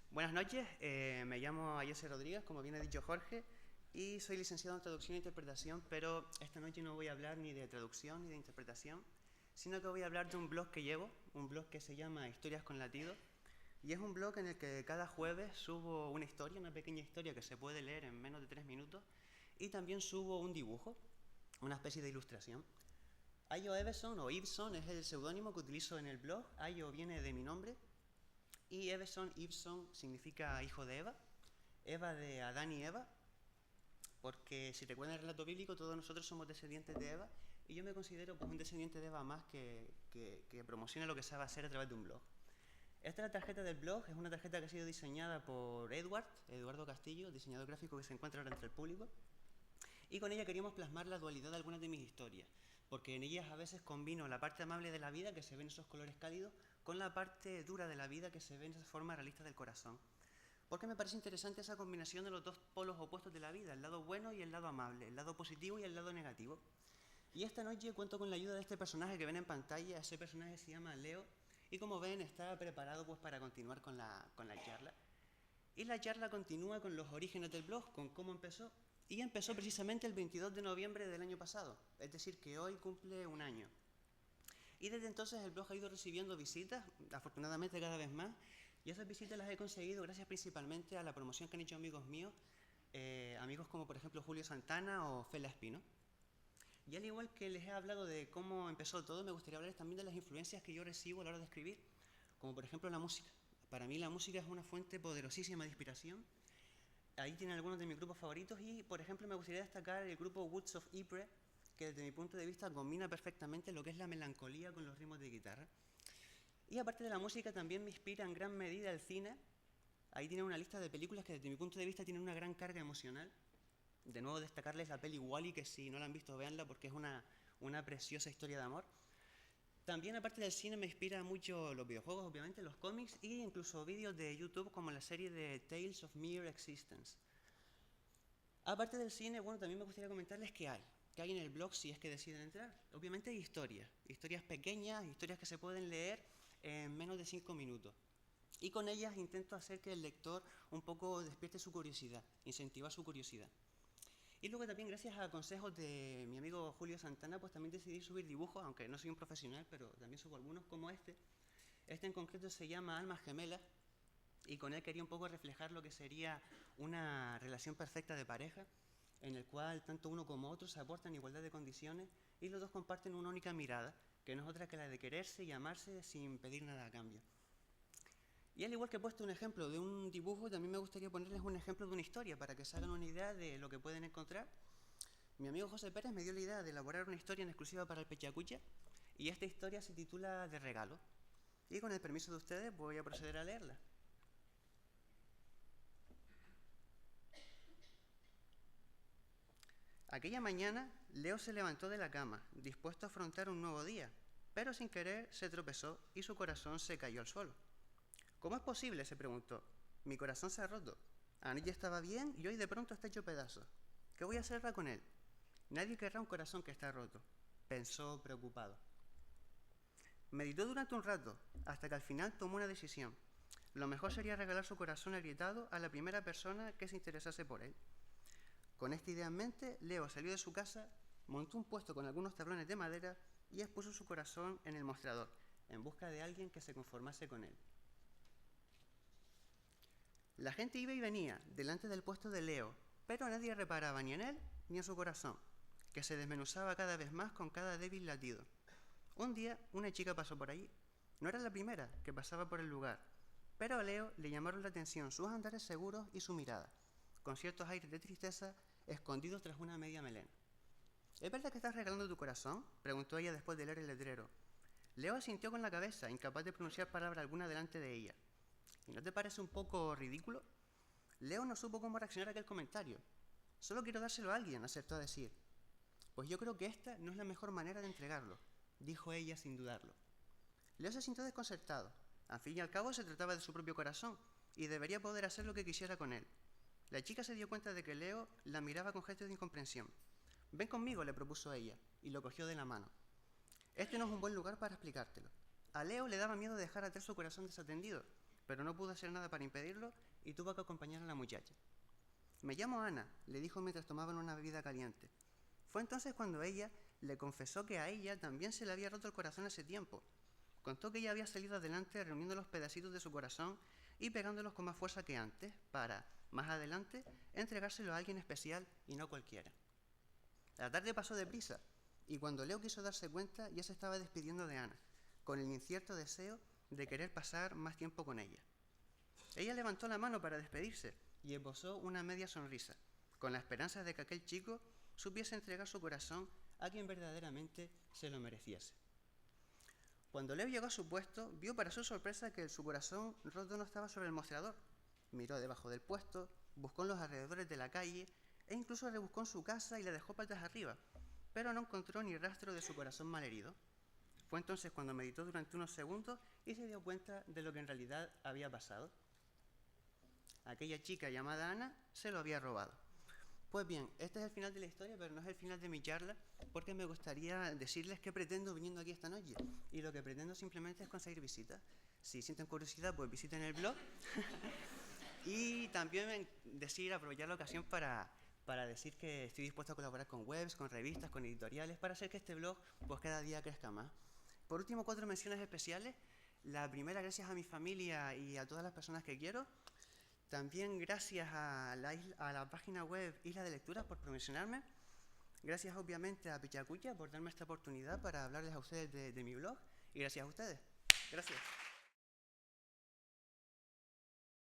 Buenas noches, me llamo Ayese Rodríguez, como bien ha dicho Jorge, y soy licenciado en Traducción e Interpretación, pero esta noche no voy a hablar ni de traducción ni de interpretación, sino que voy a hablar de un blog que llevo, un blog que se llama Historias con Latido, y es un blog en el que cada jueves subo una historia, una pequeña historia que se puede leer en menos de 3 minutos, y también subo un dibujo, una especie de ilustración. Ayo Eveson, o Ibson, es el seudónimo que utilizo en el blog. Ayo viene de mi nombre, y Ibson significa hijo de Eva, Eva de Adán y Eva, porque si recuerdan el relato bíblico, todos nosotros somos descendientes de Eva, y yo me considero pues, un descendiente de Eva más que promociona lo que sabe hacer a través de un blog. Esta es la tarjeta del blog, es una tarjeta que ha sido diseñada por Eduardo Castillo, diseñador gráfico que se encuentra ahora entre el público, y con ella queríamos plasmar la dualidad de algunas de mis historias, porque en ellas a veces combino la parte amable de la vida, que se ven esos colores cálidos, con la parte dura de la vida, que se ve en esa forma realista del corazón. Porque me parece interesante esa combinación de los dos polos opuestos de la vida, el lado bueno y el lado amable, el lado positivo y el lado negativo. Y esta noche cuento con la ayuda de este personaje que ven en pantalla. Ese personaje se llama Leo, y como ven está preparado pues, para continuar con la charla. Y la charla continúa con los orígenes del blog, con cómo empezó. Y empezó precisamente el 22 de noviembre del año pasado, es decir, que hoy cumple un año. Y desde entonces el blog ha ido recibiendo visitas, afortunadamente cada vez más, y esas visitas las he conseguido gracias principalmente a la promoción que han hecho amigos míos, amigos como por ejemplo Julio Santana o Fela Espino. Y al igual que les he hablado de cómo empezó todo, me gustaría hablarles también de las influencias que yo recibo a la hora de escribir, como por ejemplo la música. Para mí la música es una fuente poderosísima de inspiración. Ahí tienen algunos de mis grupos favoritos y, por ejemplo, me gustaría destacar el grupo Woods of Ypres, que desde mi punto de vista combina perfectamente lo que es la melancolía con los ritmos de guitarra. Y aparte de la música, también me inspira en gran medida el cine. Ahí tienen una lista de películas que desde mi punto de vista tienen una gran carga emocional. De nuevo destacarles la peli Wall-E, que si no la han visto, véanla porque es una preciosa historia de amor. También, aparte del cine, me inspira mucho los videojuegos, obviamente, los cómics e incluso vídeos de YouTube como la serie de Tales of Mere Existence. Aparte del cine, bueno, también me gustaría comentarles qué hay en el blog si es que deciden entrar. Obviamente hay historias pequeñas, historias que se pueden leer en menos de 5 minutos. Y con ellas intento hacer que el lector un poco despierte su curiosidad, incentivar su curiosidad. Y luego también gracias a consejos de mi amigo Julio Santana, pues también decidí subir dibujos, aunque no soy un profesional, pero también subo algunos como este. Este en concreto se llama Almas Gemelas, y con él quería un poco reflejar lo que sería una relación perfecta de pareja, en el cual tanto uno como otro se aportan en igualdad de condiciones y los dos comparten una única mirada, que no es otra que la de quererse y amarse sin pedir nada a cambio. Y al igual que he puesto un ejemplo de un dibujo, también me gustaría ponerles un ejemplo de una historia para que se hagan una idea de lo que pueden encontrar. Mi amigo José Pérez me dio la idea de elaborar una historia en exclusiva para el Pechacucha, y esta historia se titula De Regalo. Y con el permiso de ustedes voy a proceder a leerla. Aquella mañana, Leo se levantó de la cama, dispuesto a afrontar un nuevo día, pero sin querer se tropezó y su corazón se cayó al suelo. ¿Cómo es posible?, se preguntó. Mi corazón se ha roto. Anoche estaba bien y hoy de pronto está hecho pedazos. ¿Qué voy a hacer con él? Nadie querrá un corazón que está roto, pensó preocupado. Meditó durante un rato, hasta que al final tomó una decisión. Lo mejor sería regalar su corazón agrietado a la primera persona que se interesase por él. Con esta idea en mente, Leo salió de su casa, montó un puesto con algunos tablones de madera y expuso su corazón en el mostrador, en busca de alguien que se conformase con él. La gente iba y venía delante del puesto de Leo, pero nadie reparaba ni en él ni en su corazón, que se desmenuzaba cada vez más con cada débil latido. Un día, una chica pasó por allí. No era la primera que pasaba por el lugar, pero a Leo le llamaron la atención sus andares seguros y su mirada, con ciertos aires de tristeza escondidos tras una media melena. ¿Es verdad que estás regalando tu corazón?, preguntó ella después de leer el letrero. Leo asintió con la cabeza, incapaz de pronunciar palabra alguna delante de ella. ¿Y no te parece un poco ridículo? Leo no supo cómo reaccionar a aquel comentario. Solo quiero dárselo a alguien, acertó a decir. Pues yo creo que esta no es la mejor manera de entregarlo, dijo ella sin dudarlo. Leo se sintió desconcertado. Al fin y al cabo se trataba de su propio corazón y debería poder hacer lo que quisiera con él. La chica se dio cuenta de que Leo la miraba con gestos de incomprensión. Ven conmigo, le propuso ella, y lo cogió de la mano. Este no es un buen lugar para explicártelo. A Leo le daba miedo dejar atrás su corazón desatendido, pero no pudo hacer nada para impedirlo y tuvo que acompañar a la muchacha. Me llamo Ana, le dijo mientras tomaban una bebida caliente. Fue entonces cuando ella le confesó que a ella también se le había roto el corazón hace tiempo. Contó que ella había salido adelante reuniendo los pedacitos de su corazón y pegándolos con más fuerza que antes para, más adelante, entregárselo a alguien especial y no cualquiera. La tarde pasó deprisa y cuando Leo quiso darse cuenta ya se estaba despidiendo de Ana, con el incierto deseo de querer pasar más tiempo con ella. Ella levantó la mano para despedirse y esbozó una media sonrisa, con la esperanza de que aquel chico supiese entregar su corazón a quien verdaderamente se lo mereciese. Cuando Leo llegó a su puesto, vio para su sorpresa que su corazón roto no estaba sobre el mostrador. Miró debajo del puesto, buscó en los alrededores de la calle e incluso rebuscó en su casa y la dejó patas arriba, pero no encontró ni rastro de su corazón malherido. Fue entonces cuando meditó durante unos segundos y se dio cuenta de lo que en realidad había pasado. Aquella chica llamada Ana se lo había robado. Pues bien, este es el final de la historia, pero no es el final de mi charla, porque me gustaría decirles qué pretendo viniendo aquí esta noche. Y lo que pretendo simplemente es conseguir visitas. Si sienten curiosidad, pues visiten el blog. Y también aprovechar la ocasión para decir que estoy dispuesto a colaborar con webs, con revistas, con editoriales, para hacer que este blog pues cada día crezca más. Por último, 4 menciones especiales. La primera, gracias a mi familia y a todas las personas que quiero. También gracias a la página web Isla de Lecturas por promocionarme. Gracias obviamente a Pichacucha por darme esta oportunidad para hablarles a ustedes de mi blog. Y gracias a ustedes. Gracias.